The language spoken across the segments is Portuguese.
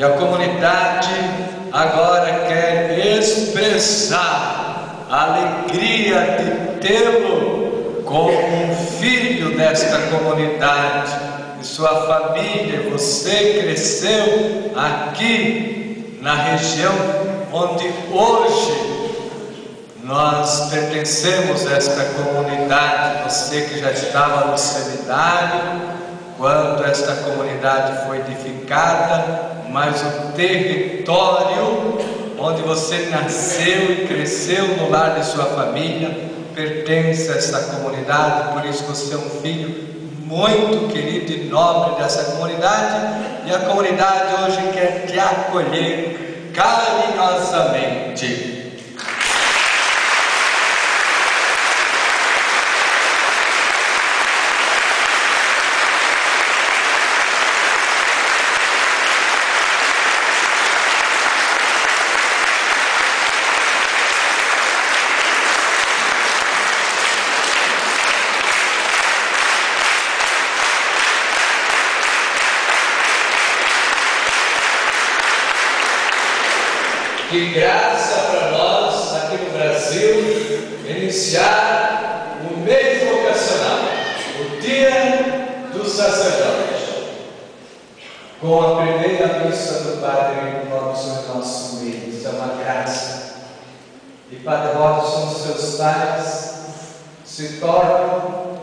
E a comunidade agora quer expressar a alegria de tê-lo como um filho desta comunidade. E sua família, você cresceu aqui na região onde hoje nós pertencemos a esta comunidade. Você que já estava no seminário quando esta comunidade foi edificada, mas o território onde você nasceu e cresceu no lar de sua família pertence a esta comunidade. Por isso você é um filho muito querido e nobre dessa comunidade, e a comunidade hoje quer te acolher carinhosamente. Que graça para nós, aqui no Brasil, iniciar o mês vocacional, o Dia do Sacerdote, com a primeira missa do Padre Robson em nosso meio. Isso é uma graça. E Padre Robson, seus pais, se tornam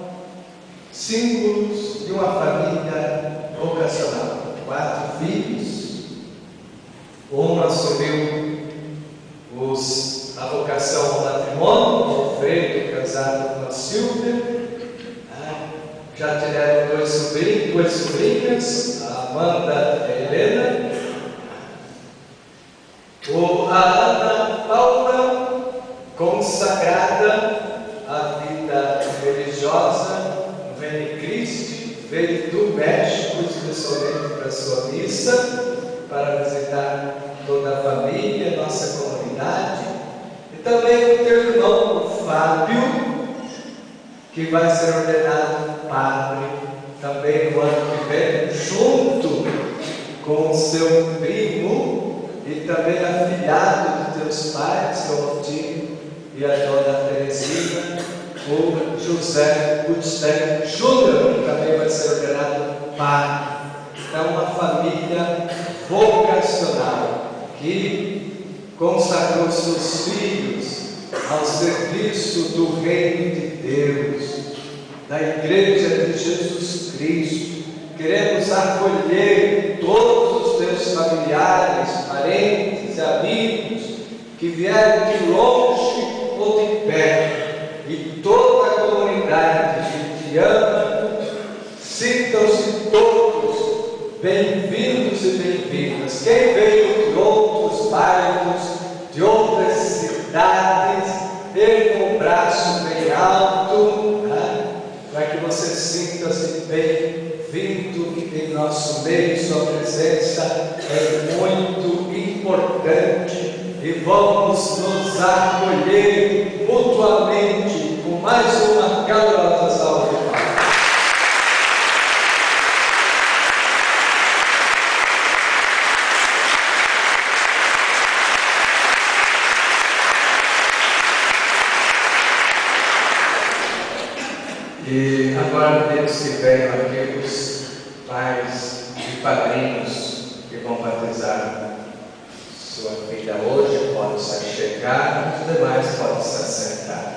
símbolos de uma família vocacional. 4 filhos. Um assumiu a vocação ao matrimônio, o Alfredo casado com a Silvia. Já tiveram 2 sobrinhas, a Amanda e a Helena. A Ana Paula, consagrada à vida religiosa, no Reino Cristo, veio do México especialmente para a sua missa, para visitar toda a família, nossa comunidade. E também o teu irmão, o Fábio, que vai ser ordenado padre também no ano que vem, junto com o seu primo e também afilhado de teus pais, seu tio e a dona Teresina, o José Gutstein Júnior, que também vai ser ordenado padre. É uma família vocacional que consagrou seus filhos ao serviço do Reino de Deus, da Igreja de Jesus Cristo. Queremos acolher todos os teus familiares, parentes, amigos que vieram de longe ou de perto, e toda a comunidade que te ama. Sintam-se todos bem-vindos e bem-vindas. Quem veio de outros bairros, de outras cidades, erga um braço bem alto, para que você sinta-se bem-vindo em nosso meio. Sua presença é muito importante e vamos nos acolher mutuamente com mais uma calorosa salva de palmas. E agora temos que venham aqui os pais e padrinhos que vão batizar sua filha hoje. Pode se chegar, os demais podem se assentar.